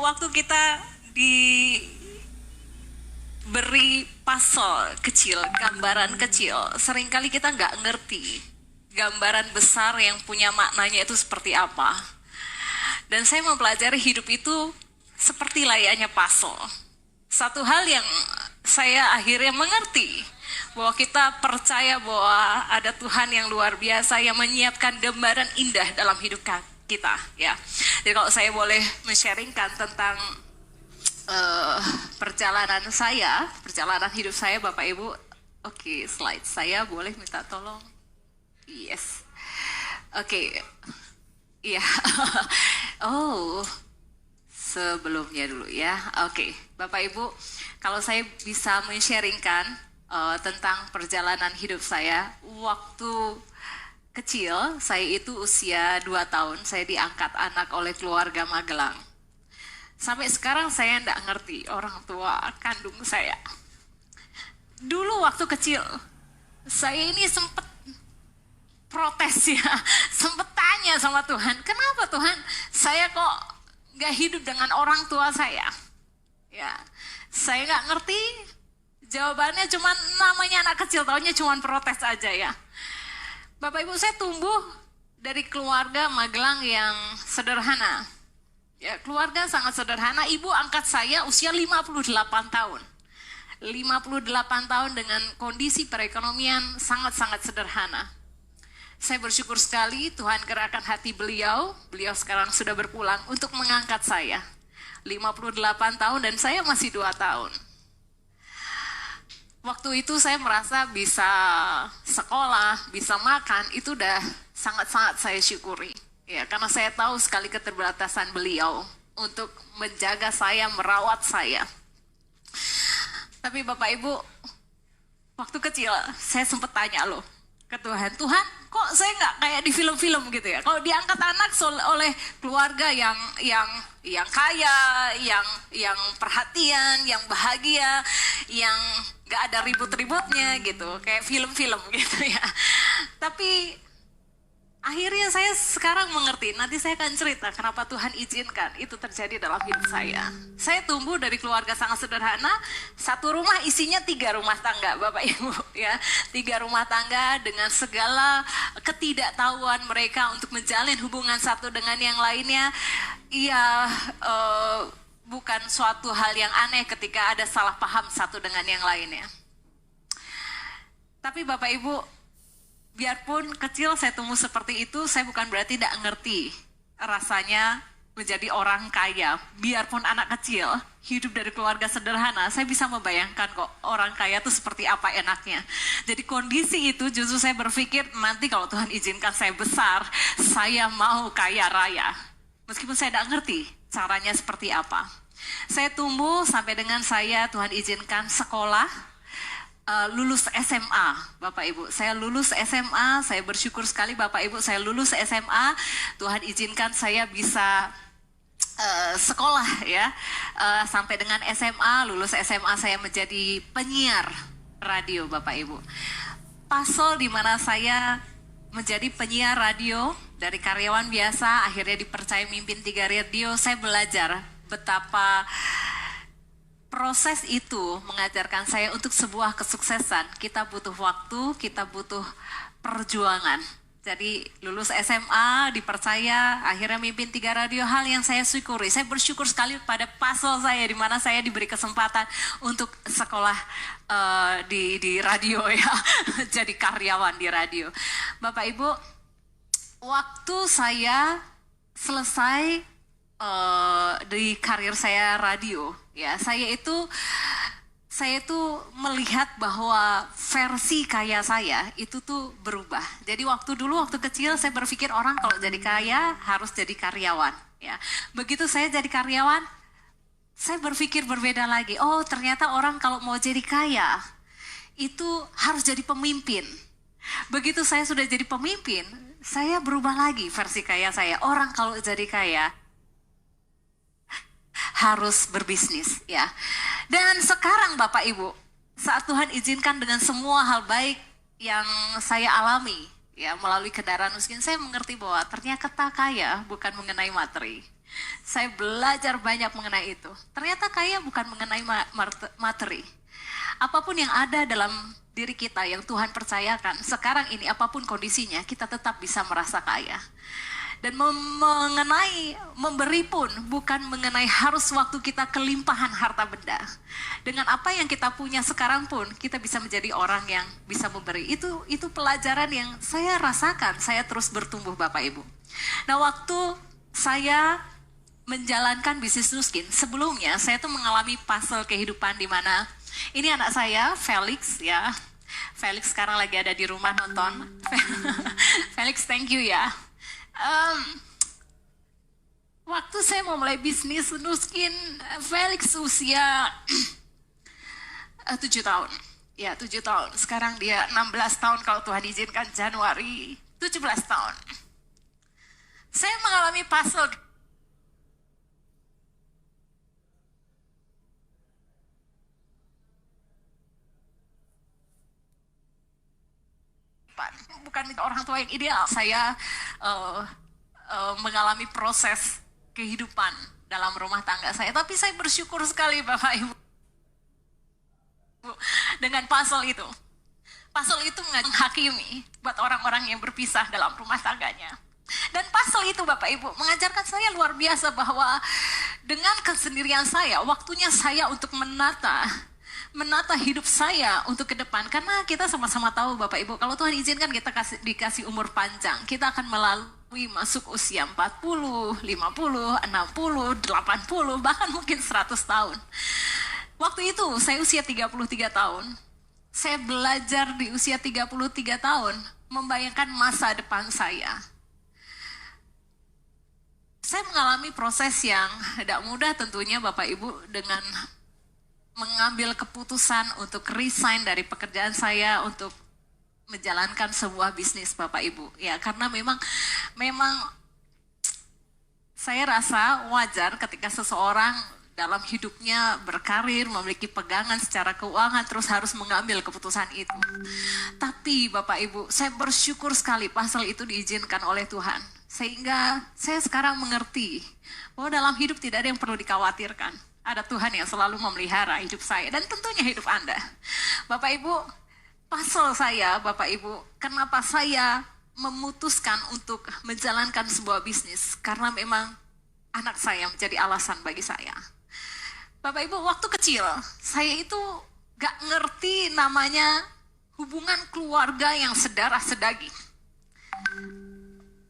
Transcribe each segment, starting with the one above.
waktu kita diberi puzzle kecil, gambaran kecil, seringkali kita nggak ngerti gambaran besar yang punya maknanya itu seperti apa. Dan saya mempelajari hidup itu seperti layaknya puzzle. Satu hal yang saya akhirnya mengerti, bahwa kita percaya bahwa ada Tuhan yang luar biasa yang menyiapkan gambaran indah dalam hidup kita, ya. Jadi kalau saya boleh men-sharingkan tentang perjalanan hidup saya, Bapak Ibu. Oke, slide saya boleh minta tolong. Yes. Oke. Iya. Oh, sebelumnya dulu ya. Oke, Bapak Ibu, kalau saya bisa men-sharingkan tentang perjalanan hidup saya, waktu kecil, saya itu usia 2 tahun, saya diangkat anak oleh keluarga Magelang. Sampai sekarang saya tidak ngerti orang tua kandung saya. Dulu waktu kecil, saya ini sempat protes ya, sempat tanya sama Tuhan, kenapa Tuhan saya kok gak hidup dengan orang tua saya? Ya, saya gak ngerti. Jawabannya cuma namanya anak kecil, taunya cuma protes aja ya. Bapak Ibu, saya tumbuh dari keluarga Magelang yang sederhana. Ya, keluarga sangat sederhana. Ibu angkat saya usia 58 tahun. 58 tahun dengan kondisi perekonomian sangat-sangat sederhana. Saya bersyukur sekali Tuhan gerakkan hati beliau sekarang sudah berpulang untuk mengangkat saya. 58 tahun dan saya masih 2 tahun. Waktu itu saya merasa bisa sekolah, bisa makan, itu udah sangat-sangat saya syukuri. Ya, karena saya tahu sekali keterbatasan beliau untuk menjaga saya, merawat saya. Tapi Bapak Ibu, waktu kecil saya sempat tanya loh ke Tuhan, Tuhan kok saya nggak kayak di film-film gitu ya? Kalau diangkat anak oleh keluarga yang kaya, yang perhatian, yang bahagia, yang nggak ada ribut-ributnya gitu, kayak film-film gitu ya. Tapi akhirnya saya sekarang mengerti, nanti saya akan cerita kenapa Tuhan izinkan itu terjadi dalam hidup saya. Saya tumbuh dari keluarga sangat sederhana, satu rumah isinya 3 rumah tangga, Bapak Ibu ya. 3 rumah tangga dengan segala ketidaktahuan mereka untuk menjalin hubungan satu dengan yang lainnya. Iya, bukan suatu hal yang aneh ketika ada salah paham satu dengan yang lainnya. Tapi Bapak Ibu, biarpun kecil saya tumbuh seperti itu, saya bukan berarti tidak ngerti rasanya menjadi orang kaya. Biarpun anak kecil, hidup dari keluarga sederhana, saya bisa membayangkan kok orang kaya itu seperti apa enaknya. Jadi kondisi itu justru saya berpikir, nanti kalau Tuhan izinkan saya besar, saya mau kaya raya. Meskipun saya tidak ngerti caranya seperti apa. Saya tumbuh sampai dengan saya Tuhan izinkan sekolah, lulus SMA, Bapak Ibu. Saya lulus SMA, saya bersyukur sekali Bapak Ibu, saya lulus SMA, Tuhan izinkan saya bisa sekolah ya, sampai dengan SMA, lulus SMA saya menjadi penyiar radio, Bapak Ibu. Puzzle di mana saya menjadi penyiar radio dari karyawan biasa, akhirnya dipercaya mimpin 3 radio. Saya belajar betapa proses itu mengajarkan saya untuk sebuah kesuksesan. Kita butuh waktu, kita butuh perjuangan. Jadi lulus SMA, dipercaya, akhirnya mimpin 3 radio, hal yang saya syukuri. Saya bersyukur sekali pada puzzle saya, di mana saya diberi kesempatan untuk sekolah di radio ya, jadi karyawan di radio. Bapak Ibu, waktu saya selesai di karir saya radio, ya saya itu melihat bahwa versi kaya saya itu tuh berubah. Jadi waktu kecil saya berpikir orang kalau jadi kaya harus jadi karyawan, ya. Begitu saya jadi karyawan, saya berpikir berbeda lagi. Oh, ternyata orang kalau mau jadi kaya itu harus jadi pemimpin. Begitu saya sudah jadi pemimpin, saya berubah lagi versi kaya saya. Orang kalau jadi kaya harus berbisnis, ya. Dan sekarang Bapak Ibu, saat Tuhan izinkan dengan semua hal baik yang saya alami, ya, melalui kendaraan miskin, saya mengerti bahwa ternyata kaya bukan mengenai materi. Saya belajar banyak mengenai itu. Ternyata kaya bukan mengenai materi. Apapun yang ada dalam diri kita yang Tuhan percayakan, sekarang ini apapun kondisinya, kita tetap bisa merasa kaya. Dan mengenai memberi pun bukan mengenai harus waktu kita kelimpahan harta benda. Dengan apa yang kita punya sekarang pun kita bisa menjadi orang yang bisa memberi. Itu pelajaran yang saya rasakan, saya terus bertumbuh Bapak Ibu. Nah, waktu saya menjalankan bisnis Nuskin, sebelumnya saya tuh mengalami puzzle kehidupan di mana ini anak saya Felix ya. Felix sekarang lagi ada di rumah nonton. Felix, thank you ya. Waktu saya mau mulai bisnis Nuskin, Felix usia 7 tahun. Ya, 7 tahun. Sekarang dia 16 tahun kalau Tuhan izinkan Januari, 17 tahun. Saya mengalami puzzle bukan orang tua yang ideal. Saya mengalami proses kehidupan dalam rumah tangga saya. Tapi saya bersyukur sekali Bapak Ibu dengan puzzle itu. Puzzle itu menghakimi buat orang-orang yang berpisah dalam rumah tangganya. Dan puzzle itu Bapak Ibu mengajarkan saya luar biasa bahwa dengan kesendirian saya, waktunya saya untuk menata hidup saya untuk ke depan. Karena kita sama-sama tahu Bapak Ibu, kalau Tuhan izinkan kita dikasih umur panjang, kita akan melalui masuk usia 40, 50, 60, 80, bahkan mungkin 100 tahun. Waktu itu saya usia 33 tahun. Saya belajar di usia 33 tahun membayangkan masa depan saya. Saya mengalami proses yang tidak mudah tentunya Bapak Ibu, dengan mengambil keputusan untuk resign dari pekerjaan saya untuk menjalankan sebuah bisnis Bapak Ibu. Ya, karena memang saya rasa wajar ketika seseorang dalam hidupnya berkarir, memiliki pegangan secara keuangan, terus harus mengambil keputusan itu. Tapi Bapak Ibu, saya bersyukur sekali puzzle itu diizinkan oleh Tuhan. Sehingga saya sekarang mengerti bahwa dalam hidup tidak ada yang perlu dikhawatirkan. Ada Tuhan yang selalu memelihara hidup saya dan tentunya hidup Anda. Bapak Ibu, puzzle saya Bapak Ibu, kenapa saya memutuskan untuk menjalankan sebuah bisnis? Karena memang anak saya menjadi alasan bagi saya. Bapak Ibu, waktu kecil saya itu gak ngerti namanya hubungan keluarga yang sedarah sedaging.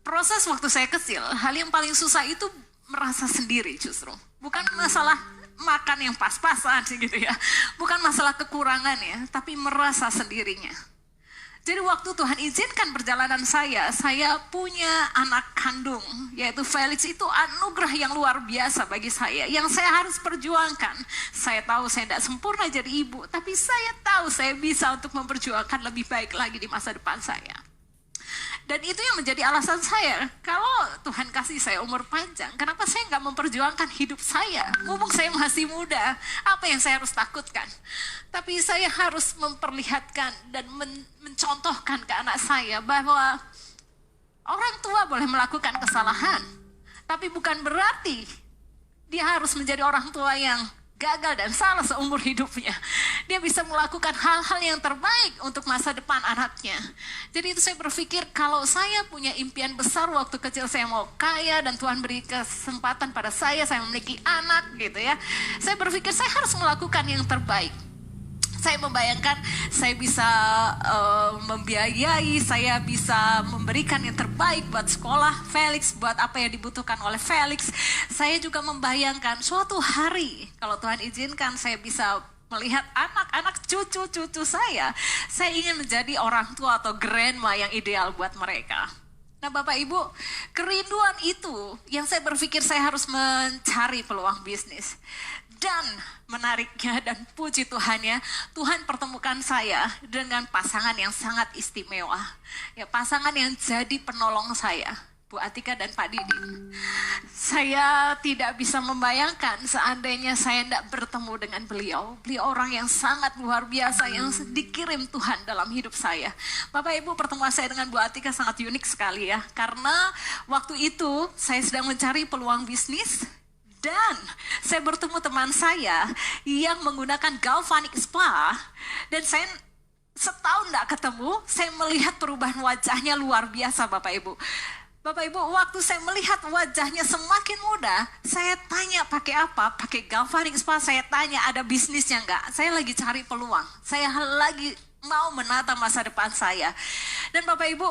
Proses waktu saya kecil, hal yang paling susah itu merasa sendiri justru. Bukan masalah makan yang pas-pasan gitu ya. Bukan masalah kekurangan ya, tapi merasa sendirinya. Jadi waktu Tuhan izinkan perjalanan saya punya anak kandung, yaitu Felix. Itu anugerah yang luar biasa bagi saya, yang saya harus perjuangkan. Saya tahu saya tidak sempurna jadi ibu, tapi saya tahu saya bisa untuk memperjuangkan lebih baik lagi di masa depan saya. Dan itu yang menjadi alasan saya, kalau Tuhan kasih saya umur panjang, kenapa saya nggak memperjuangkan hidup saya? Mumpung saya masih muda, apa yang saya harus takutkan? Tapi saya harus memperlihatkan dan mencontohkan ke anak saya bahwa orang tua boleh melakukan kesalahan, tapi bukan berarti dia harus menjadi orang tua yang gagal dan salah seumur hidupnya. Dia bisa melakukan hal-hal yang terbaik untuk masa depan anaknya. Jadi itu saya berpikir, kalau saya punya impian besar waktu kecil, saya mau kaya dan Tuhan beri kesempatan pada saya memiliki anak gitu ya. Saya berpikir saya harus melakukan yang terbaik. Saya membayangkan saya bisa membiayai, saya bisa memberikan yang terbaik buat sekolah Felix, buat apa yang dibutuhkan oleh Felix. Saya juga membayangkan suatu hari kalau Tuhan izinkan saya bisa melihat anak-anak cucu-cucu saya ingin menjadi orang tua atau grandma yang ideal buat mereka. Nah Bapak Ibu, kerinduan itu yang saya berpikir saya harus mencari peluang bisnis. Dan menariknya dan puji Tuhan ya, Tuhan pertemukan saya dengan pasangan yang sangat istimewa. Ya, pasangan yang jadi penolong saya. Bu Atika dan Pak Didin. Saya tidak bisa membayangkan seandainya saya tidak bertemu dengan beliau. Beliau orang yang sangat luar biasa yang dikirim Tuhan dalam hidup saya. Bapak Ibu, pertemuan saya dengan Bu Atika sangat unik sekali ya. Karena waktu itu saya sedang mencari peluang bisnis. Dan saya bertemu teman saya yang menggunakan Galvanic Spa. Dan saya setahun tidak ketemu, saya melihat perubahan wajahnya luar biasa Bapak Ibu. Bapak Ibu, waktu saya melihat wajahnya semakin muda, saya tanya pakai apa? Pakai Galvanic Spa, saya tanya ada bisnisnya enggak? Saya lagi cari peluang, saya lagi mau menata masa depan saya. Dan Bapak Ibu,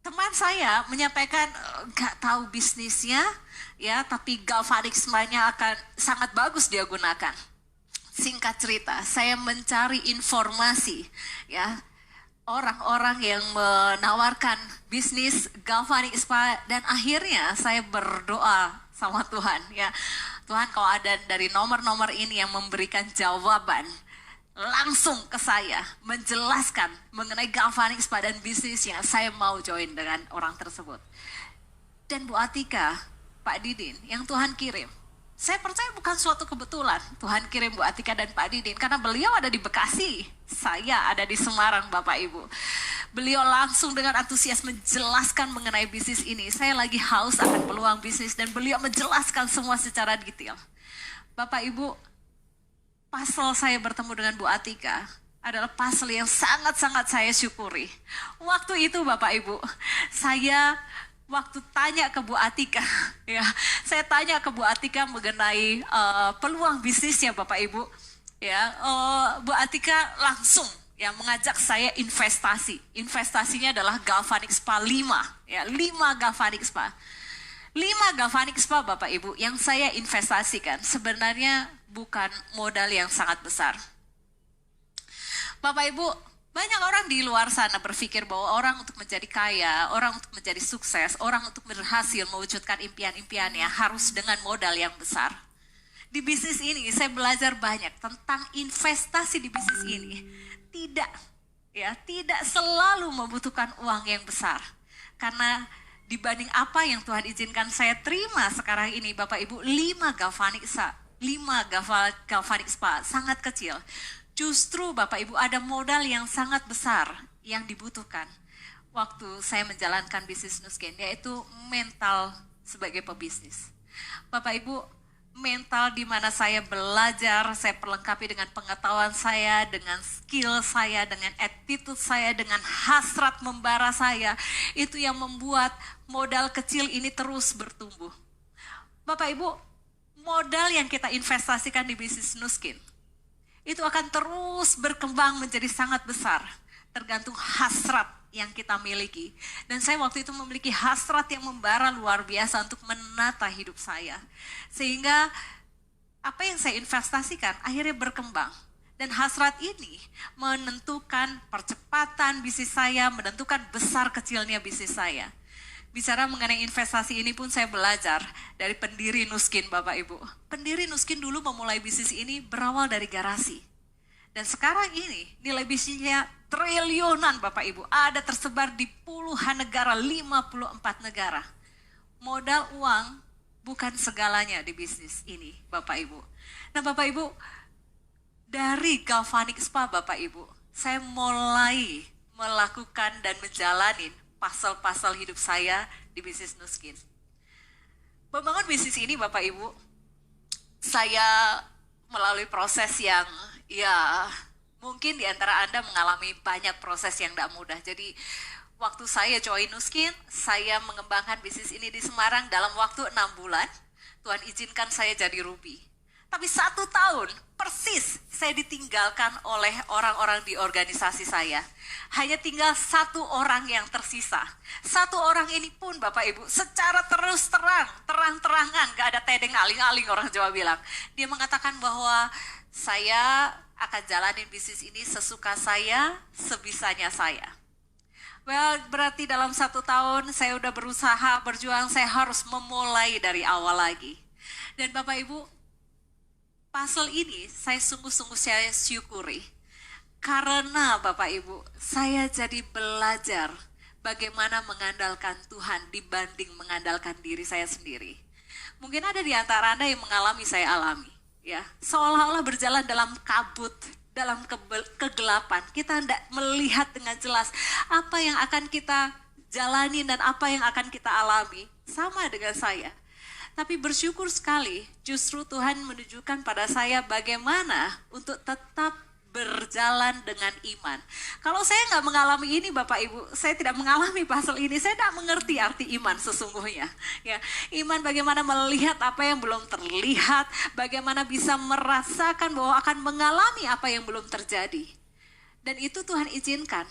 teman saya menyampaikan enggak tahu bisnisnya, ya, tapi Galvanic Spa-nya akan sangat bagus dia gunakan. Singkat cerita, saya mencari informasi, ya, orang-orang yang menawarkan bisnis Galvanic Spa, dan akhirnya saya berdoa sama Tuhan, ya Tuhan, kalau ada dari nomor-nomor ini yang memberikan jawaban langsung ke saya, menjelaskan mengenai Galvanic Spa dan bisnisnya, saya mau join dengan orang tersebut. Dan Bu Atika, Pak Didin yang Tuhan kirim, saya percaya bukan suatu kebetulan Tuhan kirim Bu Atika dan Pak Didin, karena beliau ada di Bekasi, saya ada di Semarang Bapak Ibu. Beliau langsung dengan antusias menjelaskan mengenai bisnis ini. Saya lagi haus akan peluang bisnis dan beliau menjelaskan semua secara detail. Bapak Ibu, pasal saya bertemu dengan Bu Atika adalah pasal yang sangat-sangat saya syukuri. Waktu itu Bapak Ibu, saya waktu tanya ke Bu Atika, ya, saya tanya ke Bu Atika mengenai peluang bisnisnya Bapak Ibu, ya, Bu Atika langsung ya mengajak saya investasi. Investasinya adalah Galvanic Spa 5, ya, 5 Galvanic Spa. 5 Galvanic Spa Bapak Ibu yang saya investasikan sebenarnya bukan modal yang sangat besar. Bapak Ibu, banyak orang di luar sana berpikir bahwa orang untuk menjadi kaya, orang untuk menjadi sukses, orang untuk berhasil mewujudkan impian-impiannya harus dengan modal yang besar. Di bisnis ini saya belajar banyak tentang investasi di bisnis ini. Tidak selalu membutuhkan uang yang besar. Karena dibanding apa yang Tuhan izinkan saya terima sekarang ini, Bapak Ibu, 5 Galvanic Spa sangat kecil. Justru Bapak Ibu ada modal yang sangat besar yang dibutuhkan waktu saya menjalankan bisnis Nuskin, yaitu mental sebagai pebisnis. Bapak Ibu, mental di mana saya belajar, saya perlengkapi dengan pengetahuan saya, dengan skill saya, dengan attitude saya, dengan hasrat membara saya, itu yang membuat modal kecil ini terus bertumbuh. Bapak Ibu, modal yang kita investasikan di bisnis Nuskin itu akan terus berkembang menjadi sangat besar, tergantung hasrat yang kita miliki. Dan saya waktu itu memiliki hasrat yang membara luar biasa untuk menata hidup saya. Sehingga apa yang saya investasikan akhirnya berkembang. Dan hasrat ini menentukan percepatan bisnis saya, menentukan besar kecilnya bisnis saya. Bicara mengenai investasi ini pun saya belajar dari pendiri Nuskin Bapak Ibu. Pendiri Nuskin dulu memulai bisnis ini berawal dari garasi. Dan sekarang ini nilai bisnisnya triliunan Bapak Ibu. Ada tersebar di puluhan negara, 54 negara. Modal uang bukan segalanya di bisnis ini Bapak Ibu. Nah Bapak Ibu, dari Galvanic Spa Bapak Ibu, saya mulai melakukan dan menjalani pasal-pasal hidup saya di bisnis Nuskin. Membangun bisnis ini Bapak Ibu, saya melalui proses yang ya mungkin di antara Anda mengalami banyak proses yang tidak mudah. Jadi waktu saya join Nuskin, saya mengembangkan bisnis ini di Semarang dalam waktu 6 bulan. Tuhan izinkan saya jadi ruby. Tapi 1 tahun persis saya ditinggalkan oleh orang-orang di organisasi saya. Hanya tinggal 1 orang yang tersisa. 1 orang ini pun Bapak Ibu secara terus terang-terangan, gak ada tedeng aling-aling orang Jawa bilang. Dia mengatakan bahwa saya akan jalanin bisnis ini sesuka saya, sebisanya saya. Well, berarti dalam 1 tahun saya udah berusaha, berjuang, saya harus memulai dari awal lagi. Dan Bapak Ibu, pasal ini saya sungguh-sungguh saya syukuri. Karena Bapak Ibu, saya jadi belajar bagaimana mengandalkan Tuhan dibanding mengandalkan diri saya sendiri. Mungkin ada di antara Anda yang mengalami, saya alami, ya. Seolah-olah berjalan dalam kabut, dalam kegelapan. Kita tidak melihat dengan jelas apa yang akan kita jalani dan apa yang akan kita alami. Sama dengan saya. Tapi bersyukur sekali, justru Tuhan menunjukkan pada saya bagaimana untuk tetap berjalan dengan iman. Kalau saya nggak mengalami ini Bapak Ibu, saya tidak mengalami pasal ini, saya tidak mengerti arti iman sesungguhnya. Ya, iman bagaimana melihat apa yang belum terlihat, bagaimana bisa merasakan bahwa akan mengalami apa yang belum terjadi. Dan itu Tuhan izinkan.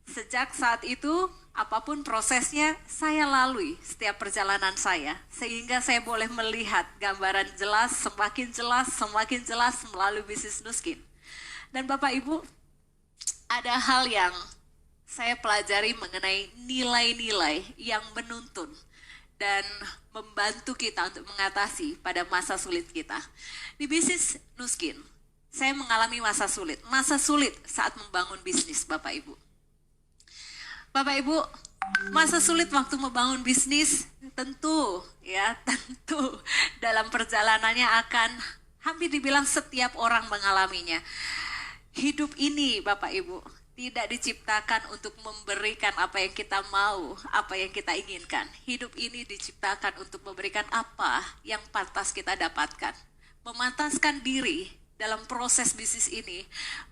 Sejak saat itu, apapun prosesnya, saya lalui setiap perjalanan saya. Sehingga saya boleh melihat gambaran jelas, semakin jelas melalui bisnis Nuskin. Dan Bapak Ibu, ada hal yang saya pelajari mengenai nilai-nilai yang menuntun dan membantu kita untuk mengatasi pada masa sulit kita. Di bisnis Nuskin, saya mengalami masa sulit saat membangun bisnis Bapak Ibu. Bapak Ibu, masa sulit waktu membangun bisnis tentu dalam perjalanannya akan hampir dibilang setiap orang mengalaminya. Hidup ini Bapak Ibu tidak diciptakan untuk memberikan apa yang kita mau, apa yang kita inginkan. Hidup ini diciptakan untuk memberikan apa yang pantas kita dapatkan. Memantaskan diri dalam proses bisnis ini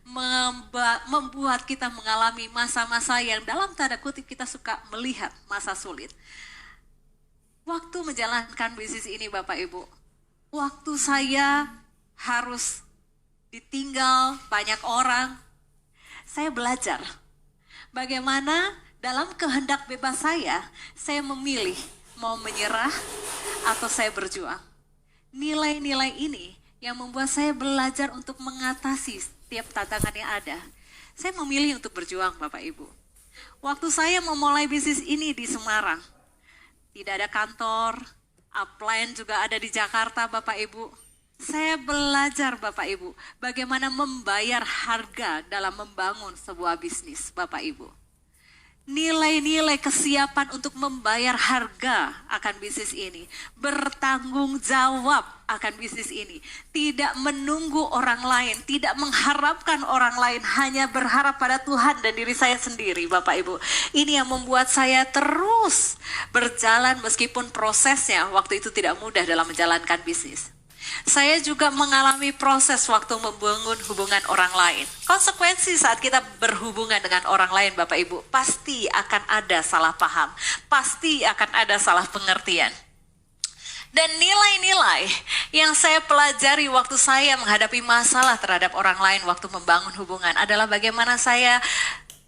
membuat kita mengalami masa-masa yang dalam tanda kutip kita suka melihat masa sulit. Waktu menjalankan bisnis ini Bapak Ibu, waktu saya harus ditinggal banyak orang, saya belajar bagaimana dalam kehendak bebas saya memilih mau menyerah atau saya berjuang. Nilai-nilai ini yang membuat saya belajar untuk mengatasi setiap tantangan yang ada. Saya memilih untuk berjuang Bapak Ibu. Waktu saya memulai bisnis ini di Semarang, tidak ada kantor, upline juga ada di Jakarta Bapak Ibu. Saya belajar Bapak Ibu, bagaimana membayar harga dalam membangun sebuah bisnis Bapak Ibu. Nilai-nilai kesiapan untuk membayar harga akan bisnis ini, bertanggung jawab akan bisnis ini, tidak menunggu orang lain, tidak mengharapkan orang lain, hanya berharap pada Tuhan dan diri saya sendiri Bapak Ibu. Ini yang membuat saya terus berjalan meskipun prosesnya waktu itu tidak mudah dalam menjalankan bisnis. Saya juga mengalami proses waktu membangun hubungan orang lain. Konsekuensi saat kita berhubungan dengan orang lain Bapak Ibu, pasti akan ada salah paham, pasti akan ada salah pengertian. Dan nilai-nilai yang saya pelajari waktu saya menghadapi masalah terhadap orang lain waktu membangun hubungan adalah bagaimana saya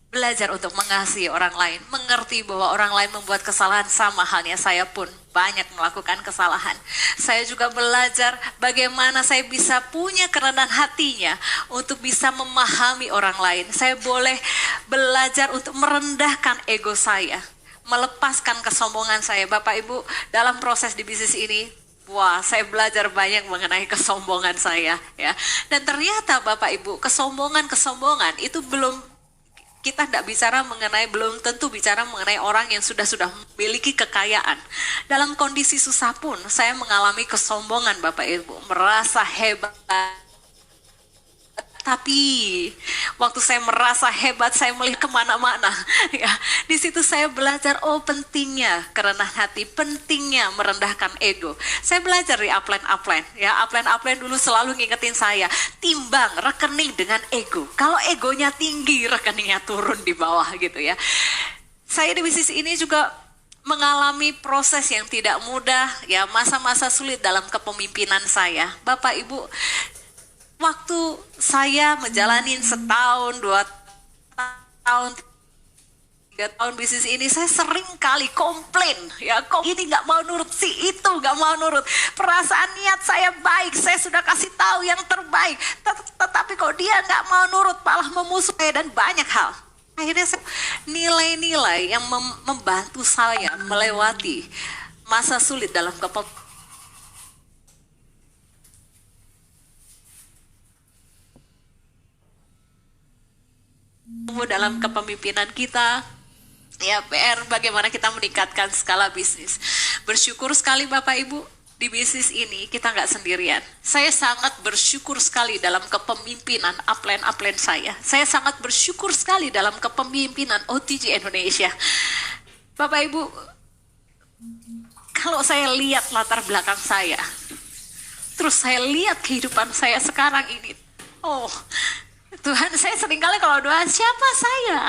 belajar untuk mengasihi orang lain, mengerti bahwa orang lain membuat kesalahan sama halnya saya pun banyak melakukan kesalahan. Saya juga belajar bagaimana saya bisa punya kerendahan hatinya untuk bisa memahami orang lain. Saya boleh belajar untuk merendahkan ego saya, melepaskan kesombongan saya. Bapak Ibu, dalam proses di bisnis ini, wah, saya belajar banyak mengenai kesombongan saya, ya. Dan ternyata Bapak Ibu, kesombongan itu kita tidak bicara belum tentu bicara mengenai orang yang sudah memiliki kekayaan. Dalam kondisi susah pun saya mengalami kesombongan Bapak Ibu, merasa hebat. Tapi waktu saya merasa hebat, saya melihat kemana-mana. Ya, di situ saya belajar, pentingnya kerendahan hati, pentingnya merendahkan ego. Saya belajar di upline. Ya, upline dulu selalu ngingetin saya, timbang rekening dengan ego. Kalau egonya tinggi, rekeningnya turun di bawah gitu ya. Saya di bisnis ini juga mengalami proses yang tidak mudah, ya, masa-masa sulit dalam kepemimpinan saya. Bapak Ibu, waktu saya menjalani setahun, 2 tahun, 3 tahun bisnis ini, saya sering kali komplain, ya, kok ini nggak mau nurut, si itu nggak mau nurut. Perasaan niat saya baik, saya sudah kasih tahu yang terbaik, tetapi kok dia nggak mau nurut, malah memusuhi dan banyak hal. Akhirnya nilai-nilai yang membantu saya melewati masa sulit dalam dalam kepemimpinan kita Ya, PR bagaimana kita meningkatkan skala bisnis. Bersyukur sekali Bapak Ibu, di bisnis ini kita nggak sendirian. Saya sangat bersyukur sekali dalam kepemimpinan upline saya. Saya sangat bersyukur sekali dalam kepemimpinan OTG Indonesia. Bapak Ibu, kalau saya lihat latar belakang saya, terus saya lihat kehidupan saya sekarang ini, oh Tuhan, saya seringkali kalau doa, siapa saya?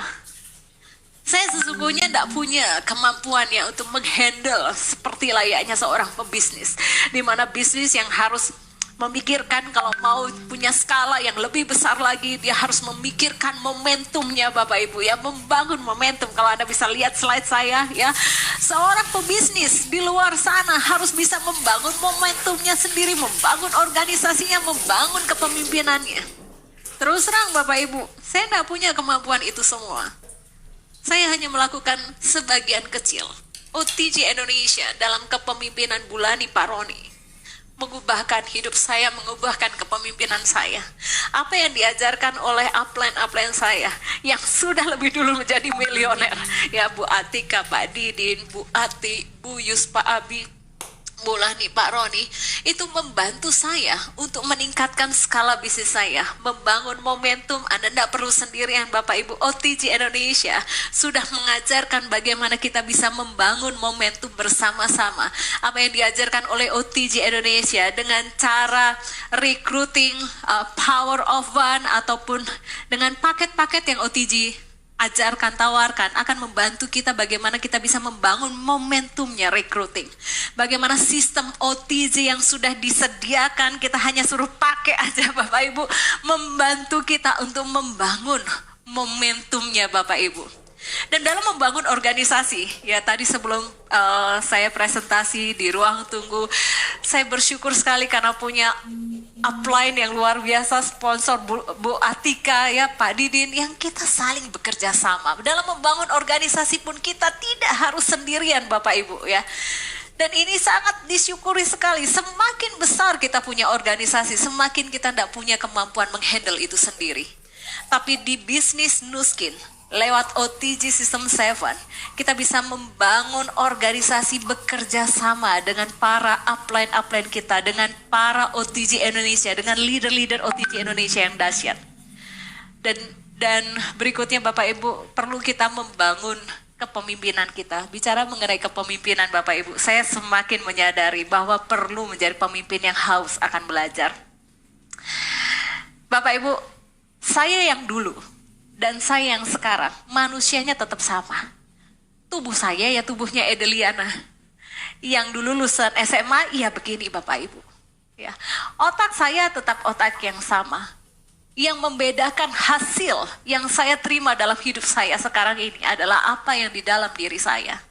Saya sesungguhnya tidak punya kemampuannya untuk menghandle seperti layaknya seorang pebisnis. Di mana bisnis yang harus memikirkan kalau mau punya skala yang lebih besar lagi, dia harus memikirkan momentumnya Bapak Ibu ya, membangun momentum. Kalau Anda bisa lihat slide saya ya, seorang pebisnis di luar sana harus bisa membangun momentumnya sendiri, membangun organisasinya, membangun kepemimpinannya. Terus terang Bapak Ibu, saya tidak punya kemampuan itu semua. Saya hanya melakukan sebagian kecil. OTG Indonesia dalam kepemimpinan Bulani Paroni mengubahkan hidup saya, mengubahkan kepemimpinan saya. Apa yang diajarkan oleh upline saya yang sudah lebih dulu menjadi milioner, ya Bu Atika, Pak Didin, Bu Ati, Bu Yus, Pak Abi, Bulani, Pak Roni, itu membantu saya untuk meningkatkan skala bisnis saya, membangun momentum. Anda tidak perlu sendirian Bapak Ibu. OTG Indonesia sudah mengajarkan bagaimana kita bisa membangun momentum bersama-sama. Apa yang diajarkan oleh OTG Indonesia dengan cara recruiting, power of one, ataupun dengan paket-paket yang OTG ajarkan, tawarkan, akan membantu kita bagaimana kita bisa membangun momentumnya recruiting. Bagaimana sistem OTG yang sudah disediakan, kita hanya suruh pakai aja Bapak Ibu, membantu kita untuk membangun momentumnya Bapak Ibu. Dan dalam membangun organisasi, ya tadi sebelum saya presentasi di ruang tunggu, saya bersyukur sekali karena punya upline yang luar biasa, sponsor Bu Atika, ya Pak Didin, yang kita saling bekerja sama. Dalam membangun organisasi pun kita tidak harus sendirian Bapak Ibu ya. Dan ini sangat disyukuri sekali, semakin besar kita punya organisasi, semakin kita tidak punya kemampuan menghandle itu sendiri. Tapi di bisnis Nuskin, lewat OTG System 7, kita bisa membangun organisasi bekerja sama dengan para upline kita, dengan para OTG Indonesia, dengan leader-leader OTG Indonesia yang dahsyat. Dan berikutnya Bapak Ibu, perlu kita membangun kepemimpinan kita. Bicara mengenai kepemimpinan Bapak Ibu, saya semakin menyadari bahwa perlu menjadi pemimpin yang haus akan belajar. Bapak Ibu, saya yang dulu dan saya yang sekarang, manusianya tetap sama. Tubuh saya ya tubuhnya Edeliana. Yang dulu lulusan SMA, ya begini Bapak Ibu. Ya. Otak saya tetap otak yang sama. Yang membedakan hasil yang saya terima dalam hidup saya sekarang ini adalah apa yang di dalam diri saya.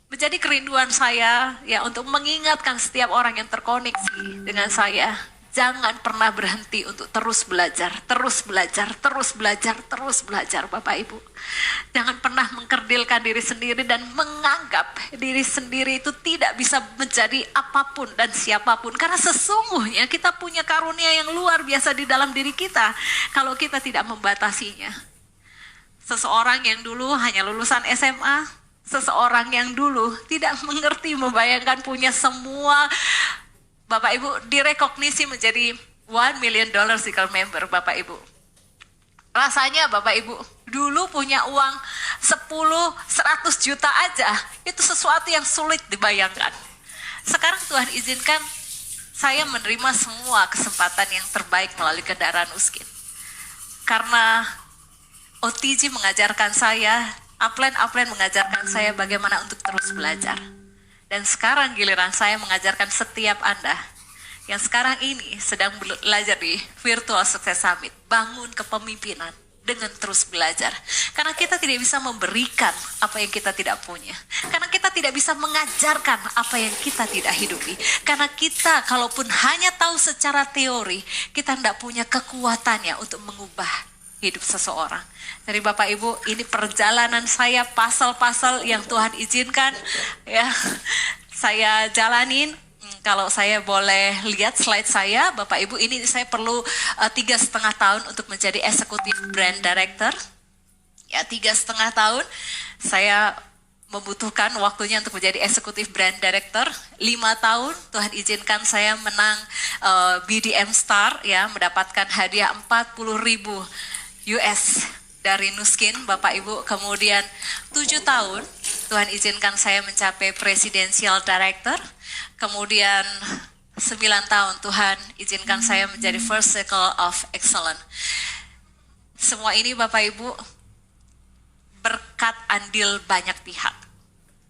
Menjadi kerinduan saya ya untuk mengingatkan setiap orang yang terkoneksi dengan saya. Jangan pernah berhenti untuk terus belajar, terus belajar, terus belajar, terus belajar Bapak Ibu. Jangan pernah mengkerdilkan diri sendiri dan menganggap diri sendiri itu tidak bisa menjadi apapun dan siapapun. Karena sesungguhnya kita punya karunia yang luar biasa di dalam diri kita kalau kita tidak membatasinya. Seseorang yang dulu hanya lulusan SMA, seseorang yang dulu tidak mengerti, membayangkan punya semua, Bapak Ibu direkognisi menjadi $1 million circle member Bapak Ibu. Rasanya Bapak Ibu dulu punya uang 10-100 juta aja, itu sesuatu yang sulit dibayangkan. Sekarang Tuhan izinkan saya menerima semua kesempatan yang terbaik melalui kendaraan Nuskin. Karena OTG mengajarkan saya, upline mengajarkan saya bagaimana untuk terus belajar. Dan sekarang giliran saya mengajarkan setiap Anda yang sekarang ini sedang belajar di Virtual Success Summit, bangun kepemimpinan dengan terus belajar. Karena kita tidak bisa memberikan apa yang kita tidak punya. Karena kita tidak bisa mengajarkan apa yang kita tidak hidupi. Karena kita kalaupun hanya tahu secara teori, kita tidak punya kekuatannya untuk mengubah hidup seseorang. Jadi Bapak Ibu, ini perjalanan saya, pasal-pasal yang Tuhan izinkan ya saya jalanin. Kalau saya boleh lihat slide saya, Bapak Ibu, ini saya perlu 3,5 tahun untuk menjadi Executive Brand Director. Ya 3,5 tahun saya membutuhkan waktunya untuk menjadi eksekutif brand director. 5 tahun Tuhan izinkan saya menang BDM Star, ya, mendapatkan hadiah 40.000 US dari Nuskin, Bapak Ibu. Kemudian 7 tahun Tuhan izinkan saya mencapai presidential director. Kemudian 9 tahun Tuhan izinkan saya menjadi first circle of excellence. Semua ini Bapak Ibu berkat andil banyak pihak.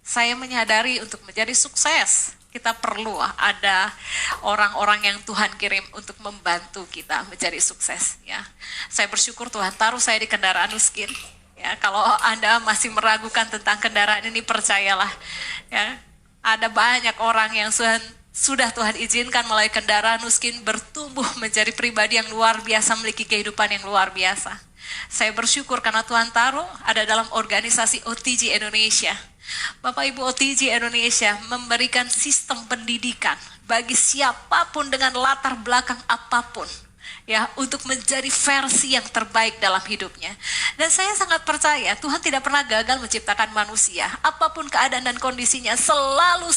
Saya menyadari untuk menjadi sukses, kita perlu ada orang-orang yang Tuhan kirim untuk membantu kita menjadi sukses. Ya, saya bersyukur Tuhan taruh saya di kendaraan Nuskin. Ya, kalau Anda masih meragukan tentang kendaraan ini, percayalah. Ya, ada banyak orang yang sudah Tuhan izinkan melalui kendaraan Nuskin bertumbuh menjadi pribadi yang luar biasa, memiliki kehidupan yang luar biasa. Saya bersyukur karena Tuhan taruh ada dalam organisasi OTG Indonesia. Bapak Ibu, OTG Indonesia memberikan sistem pendidikan bagi siapapun dengan latar belakang apapun, ya, untuk menjadi versi yang terbaik dalam hidupnya. Dan saya sangat percaya Tuhan tidak pernah gagal menciptakan manusia. Apapun keadaan dan kondisinya selalu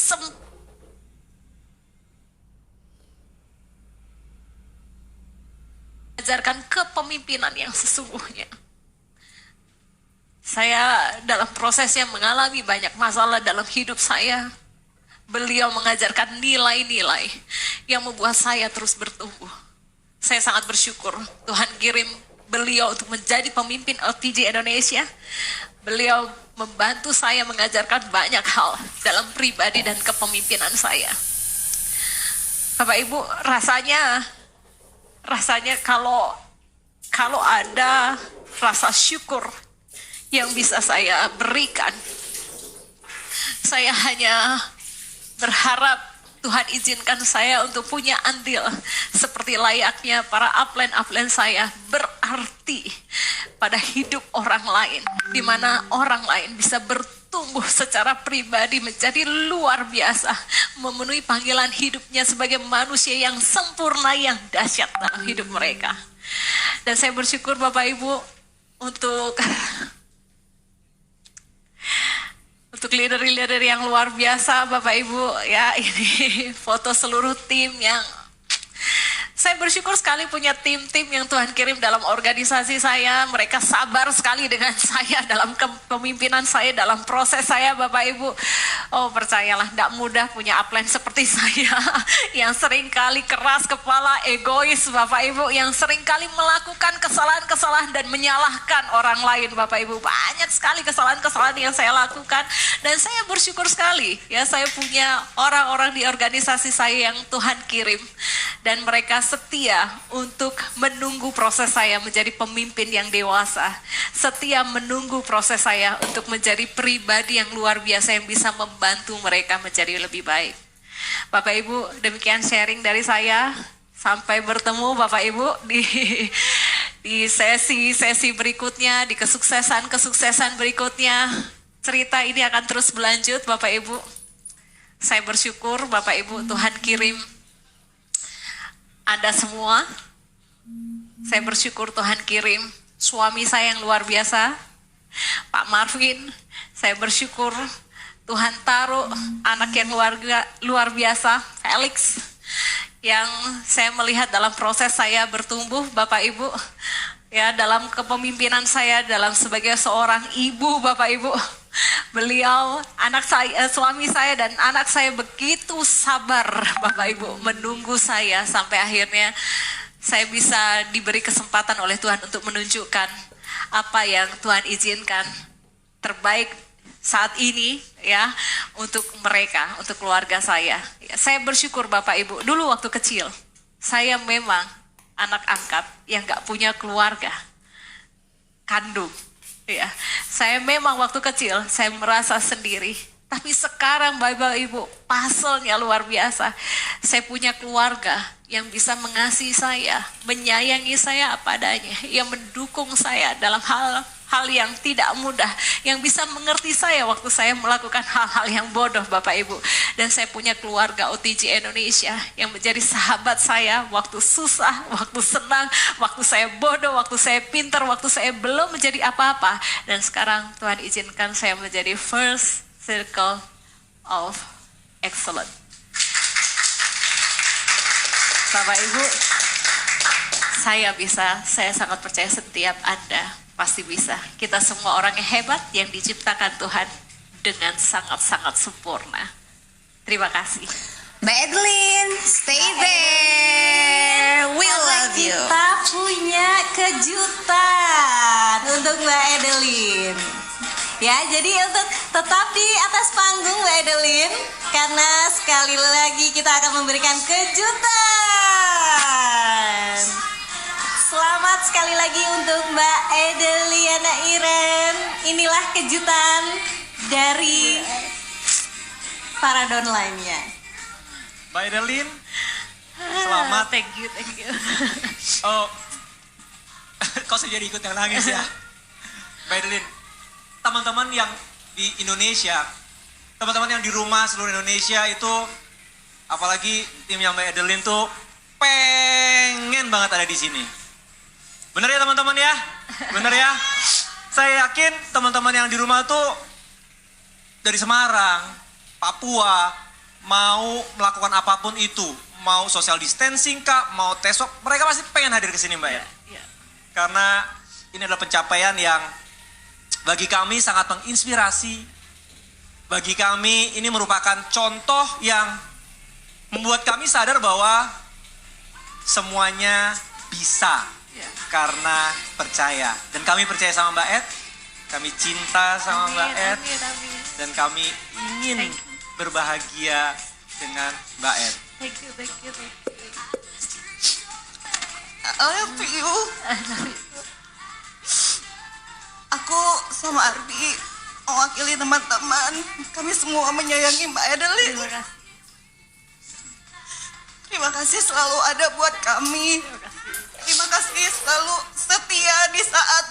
ajarkan kepemimpinan yang sesungguhnya. Saya dalam prosesnya mengalami banyak masalah dalam hidup saya. Beliau mengajarkan nilai-nilai yang membuat saya terus bertumbuh. Saya sangat bersyukur Tuhan kirim beliau untuk menjadi pemimpin OTG Indonesia. Beliau membantu saya mengajarkan banyak hal dalam pribadi dan kepemimpinan saya. Bapak Ibu, rasanya kalau ada rasa syukur yang bisa saya berikan, saya hanya berharap Tuhan izinkan saya untuk punya andil seperti layaknya para upline saya, berarti pada hidup orang lain, di mana orang lain bisa bertumbuh secara pribadi menjadi luar biasa, memenuhi panggilan hidupnya sebagai manusia yang sempurna, yang dahsyat dalam hidup mereka. Dan saya bersyukur Bapak Ibu untuk leader-leader yang luar biasa, Bapak Ibu, ya, ini foto seluruh tim yang saya bersyukur sekali punya tim-tim yang Tuhan kirim dalam organisasi saya. Mereka sabar sekali dengan saya dalam kepemimpinan saya, dalam proses saya, Bapak Ibu. Oh, percayalah, tidak mudah punya upline seperti saya yang seringkali keras kepala, egois, Bapak Ibu, yang seringkali melakukan kesalahan-kesalahan dan menyalahkan orang lain, Bapak Ibu. Banyak sekali kesalahan-kesalahan yang saya lakukan, dan saya bersyukur sekali, ya, saya punya orang-orang di organisasi saya yang Tuhan kirim, dan mereka setia untuk menunggu proses saya menjadi pemimpin yang dewasa, setia menunggu proses saya untuk menjadi pribadi yang luar biasa yang bisa membantu mereka menjadi lebih baik. Bapak Ibu, demikian sharing dari saya. Sampai bertemu Bapak Ibu di sesi-sesi berikutnya, di kesuksesan berikutnya. Cerita ini akan terus berlanjut Bapak Ibu. Saya bersyukur Bapak Ibu, Tuhan kirim Anda semua. Saya bersyukur Tuhan kirim suami saya yang luar biasa, Pak Marvin. Saya bersyukur Tuhan taruh anak yang luar biasa, Felix, yang saya melihat dalam proses saya bertumbuh, Bapak Ibu, ya, dalam kepemimpinan saya, dalam sebagai seorang ibu, Bapak Ibu. Beliau, suami saya dan anak saya begitu sabar, Bapak Ibu, menunggu saya sampai akhirnya saya bisa diberi kesempatan oleh Tuhan untuk menunjukkan apa yang Tuhan izinkan terbaik saat ini, ya, untuk mereka, untuk keluarga saya. Ya, saya bersyukur Bapak Ibu. Dulu waktu kecil saya memang anak angkat yang gak punya keluarga kandung. Ya, saya memang waktu kecil saya merasa sendiri. Tapi sekarang Bapak Ibu, puzzle-nya luar biasa. Saya punya keluarga yang bisa mengasihi saya, menyayangi saya apa adanya, yang mendukung saya dalam hal yang tidak mudah, yang bisa mengerti saya waktu saya melakukan hal-hal yang bodoh, Bapak Ibu. Dan saya punya keluarga OTG Indonesia yang menjadi sahabat saya waktu susah, waktu senang, waktu saya bodoh, waktu saya pintar, waktu saya belum menjadi apa-apa. Dan sekarang Tuhan izinkan saya menjadi first circle of excellence. Bapak Ibu, saya sangat percaya setiap Anda pasti bisa. Kita semua orang yang hebat yang diciptakan Tuhan dengan sangat-sangat sempurna. Terima kasih. Mbak Adeline, stay there. We love you. Kita punya kejutan untuk Mbak Adeline. Ya, jadi untuk tetap di atas panggung Mbak Adeline, karena sekali lagi kita akan memberikan kejutan. Selamat sekali lagi untuk Mbak Edeliana Iren. Inilah kejutan dari para downline-nya. Mbak Adeline, selamat. Thank you. Oh, kok saya jadi ikut yang nangis ya? Mbak Adeline, teman-teman yang di Indonesia, teman-teman yang di rumah seluruh Indonesia itu, apalagi timnya Mbak Adeline tuh pengen banget ada di sini. Bener ya teman-teman ya? Bener ya? Saya yakin teman-teman yang di rumah tuh dari Semarang, Papua, mau melakukan apapun itu, mau social distancing kak, mau tes swab, mereka pasti pengen hadir ke sini Mbak ya. Karena ini adalah pencapaian yang bagi kami sangat menginspirasi. Bagi kami ini merupakan contoh yang membuat kami sadar bahwa semuanya bisa. Karena percaya. Dan kami percaya sama Mbak Ed, kami cinta sama Mbak Ed, dan kami ingin berbahagia dengan Mbak Ed. Thank you. I love you. Aku sama Ardi mewakili teman-teman, kami semua menyayangi Mbak Adeline. Terima kasih selalu ada buat kami. Terima kasih selalu setia di saat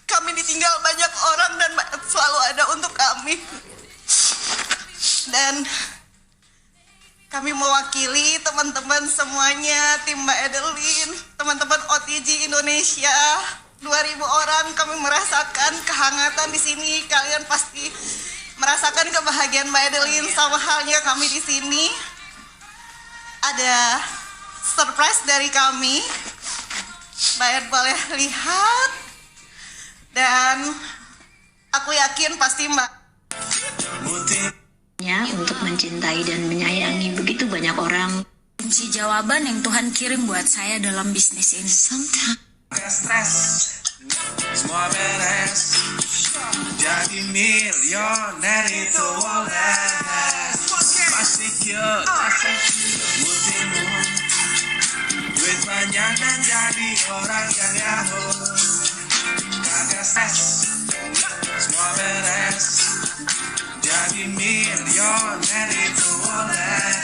kami ditinggal banyak orang, dan selalu ada untuk kami. Dan kami mewakili teman-teman semuanya, tim Mbak Adeline, teman-teman OTG Indonesia, 2.000 orang, kami merasakan kehangatan di sini. Kalian pasti merasakan kebahagiaan Mbak Adeline, sama halnya kami di sini. Ada surprise dari kami. Mbak Ed boleh lihat, dan aku yakin pasti Mbak untuk mencintai dan menyayangi begitu banyak orang. Kunci jawaban yang Tuhan kirim buat saya dalam bisnis ini. Stres, semua beres, jadi milioner itu boleh. Pasti cute, mutimu, duit banyak dan jadi orang yang yahoo. Kagak stres, semua beres, jadi milioner itu boleh.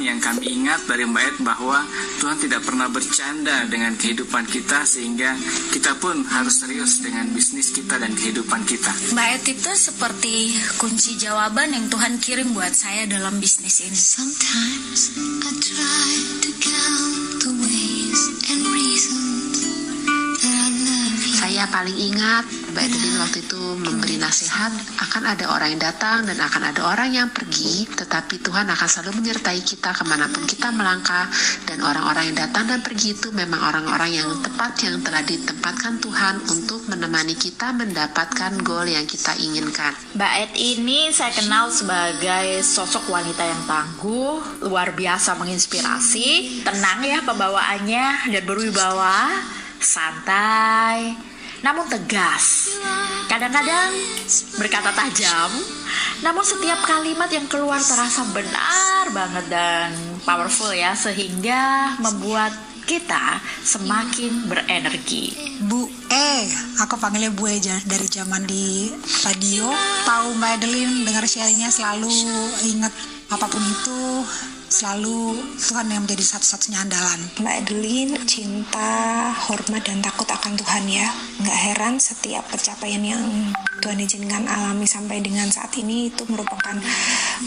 Yang kami ingat dari Mbak Ed bahwa Tuhan tidak pernah bercanda dengan kehidupan kita, sehingga kita pun harus serius dengan bisnis kita dan kehidupan kita. Mbak Ed itu seperti kunci jawaban yang Tuhan kirim buat saya dalam bisnis ini. Sometimes I try to count the ways and reasons that I love you. Saya paling ingat Mbak Adeline waktu itu memberi nasihat, akan ada orang yang datang dan akan ada orang yang pergi, tetapi Tuhan akan selalu menyertai kita kemanapun kita melangkah. Dan orang-orang yang datang dan pergi itu memang orang-orang yang tepat, yang telah ditempatkan Tuhan untuk menemani kita mendapatkan goal yang kita inginkan. Mbak Ed ini saya kenal sebagai sosok wanita yang tangguh, luar biasa menginspirasi, tenang ya pembawaannya dan berwibawa, santai, namun tegas. Kadang-kadang berkata tajam, namun setiap kalimat yang keluar terasa benar banget dan powerful ya, sehingga membuat kita semakin berenergi. Bu aku panggilnya Bu Eja dari zaman di radio. Tahu Mbak Adeline dengar sharingnya selalu ingat apapun itu, selalu Tuhan yang menjadi satu-satunya andalan. Mbak Adeline cinta, hormat, dan takut akan Tuhan ya. Nggak heran setiap pencapaian yang Tuhan izinkan alami sampai dengan saat ini itu merupakan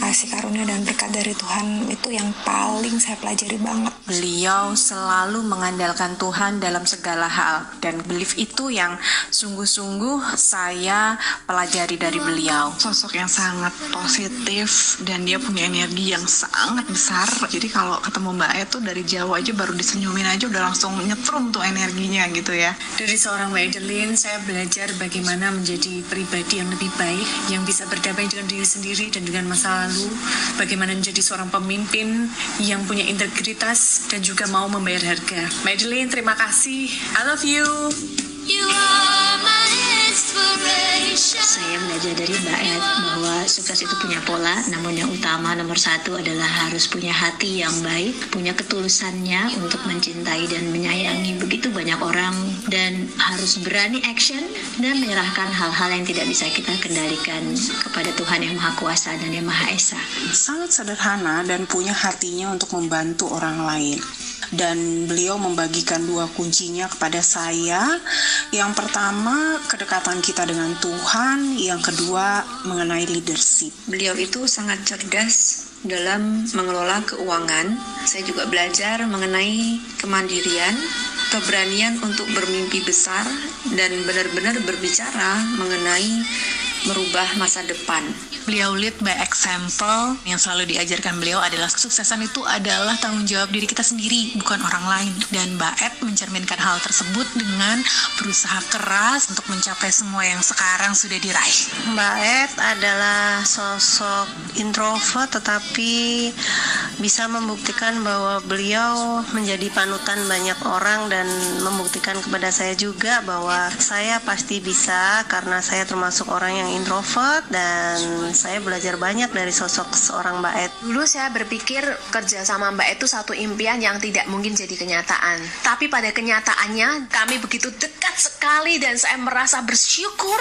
kasih karunia dan berkat dari Tuhan. Itu yang paling saya pelajari banget. Beliau selalu mengandalkan Tuhan dalam segala hal, dan belief itu yang sungguh-sungguh saya pelajari dari beliau. Sosok yang sangat positif dan dia punya energi yang sangat besar. Jadi kalau ketemu Mbak E tuh dari jauh aja baru disenyumin aja udah langsung nyetrum tuh energinya gitu ya. Dari seorang Mbak Adeline saya belajar bagaimana menjadi pribadi yang lebih baik, yang bisa berdamai dengan diri sendiri dan dengan masa lalu, bagaimana menjadi seorang pemimpin yang punya integritas dan juga mau membayar harga. Mbak Adeline, terima kasih. I love you. You are my inspiration. Saya belajar dari Mbak Ed bahwa sukses itu punya pola, namun yang utama nomor satu adalah harus punya hati yang baik, punya ketulusannya untuk mencintai dan menyayangi begitu banyak orang, dan harus berani action dan menyerahkan hal-hal yang tidak bisa kita kendalikan kepada Tuhan yang Maha Kuasa dan yang Maha Esa. Sangat sederhana dan punya hatinya untuk membantu orang lain. Dan beliau membagikan 2 kuncinya kepada saya. Yang pertama, kedekatan kita dengan Tuhan. Yang kedua, mengenai leadership. Beliau itu sangat cerdas dalam mengelola keuangan. Saya juga belajar mengenai kemandirian, keberanian untuk bermimpi besar, dan benar-benar berbicara mengenai merubah masa depan. Beliau lead by example. Yang selalu diajarkan beliau adalah kesuksesan itu adalah tanggung jawab diri kita sendiri, bukan orang lain. Dan Mbak Ed mencerminkan hal tersebut dengan berusaha keras untuk mencapai semua yang sekarang sudah diraih. Mbak Ed adalah sosok introvert tetapi bisa membuktikan bahwa beliau menjadi panutan banyak orang, dan membuktikan kepada saya juga bahwa saya pasti bisa karena saya termasuk orang yang introvert, dan saya belajar banyak dari sosok seorang Mbak Ed. Dulu saya berpikir kerja sama Mbak Ed itu satu impian yang tidak mungkin jadi kenyataan. Tapi pada kenyataannya kami begitu dekat sekali, dan saya merasa bersyukur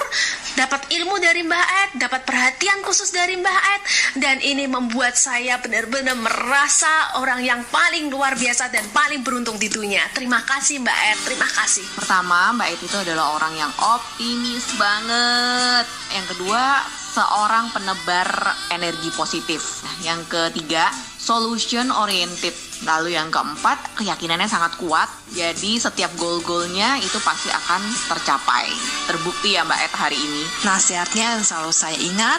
dapat ilmu dari Mbak Ed, dapat perhatian khusus dari Mbak Ed, dan ini membuat saya benar-benar merasa orang yang paling luar biasa dan paling beruntung di dunia. Terima kasih Mbak Ed, terima kasih. Pertama, Mbak Ed itu adalah orang yang optimis banget. Yang kedua, seorang penebar energi positif. Yang ketiga, solution oriented. Lalu yang keempat, keyakinannya sangat kuat. Jadi setiap goal-goalnya itu pasti akan tercapai. Terbukti ya Mbak Ed hari ini. Nasihatnya yang selalu saya ingat,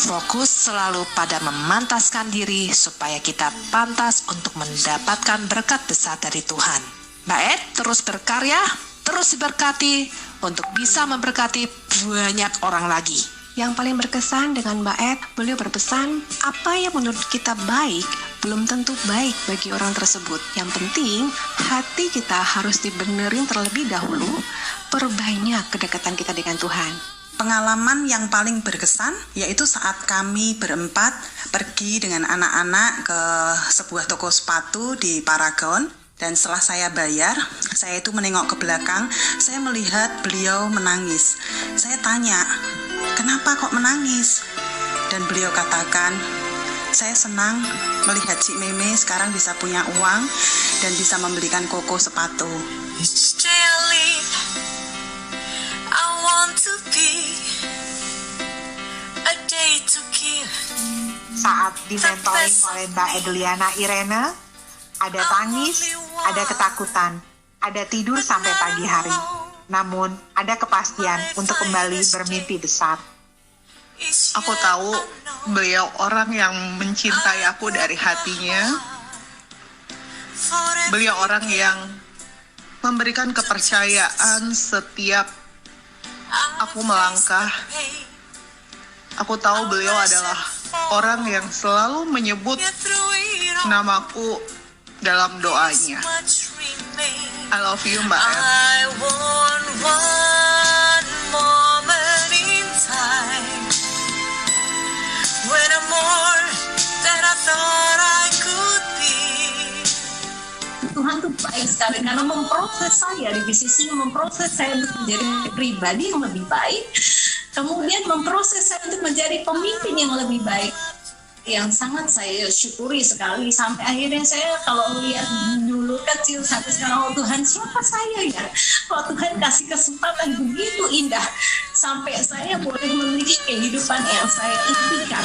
fokus selalu pada memantaskan diri supaya kita pantas untuk mendapatkan berkat besar dari Tuhan. Mbak Ed terus berkarya, terus diberkati untuk bisa memberkati banyak orang lagi. Yang paling berkesan dengan Mbak Ed, beliau berpesan, apa yang menurut kita baik, belum tentu baik bagi orang tersebut. Yang penting, hati kita harus dibenerin terlebih dahulu, perbanyak kedekatan kita dengan Tuhan. Pengalaman yang paling berkesan yaitu saat kami berempat pergi dengan anak-anak ke sebuah toko sepatu di Paragon. Dan setelah saya bayar, saya itu menengok ke belakang, saya melihat beliau menangis. Saya tanya, kenapa kok menangis? Dan beliau katakan, saya senang melihat Cik Meme sekarang bisa punya uang dan bisa membelikan koko sepatu. Saat dimentoring oleh Mbak Edliana Irene, ada tangis, ada ketakutan, ada tidur sampai pagi hari. Namun, ada kepastian untuk kembali bermimpi besar. Aku tahu beliau orang yang mencintai aku dari hatinya. Beliau orang yang memberikan kepercayaan setiap aku melangkah. Aku tahu beliau adalah orang yang selalu menyebut namaku dalam doanya. I love you Mbak Ed. baik sekali karena memproses saya di sisi memproses saya untuk menjadi pribadi yang lebih baik, kemudian memproses saya untuk menjadi pemimpin yang lebih baik, yang sangat saya syukuri sekali. Sampai akhirnya saya kalau lihat dulu kecil sampai sekarang, oh Tuhan siapa saya ya, kalau Tuhan kasih kesempatan begitu indah sampai saya boleh memiliki kehidupan yang saya impikan.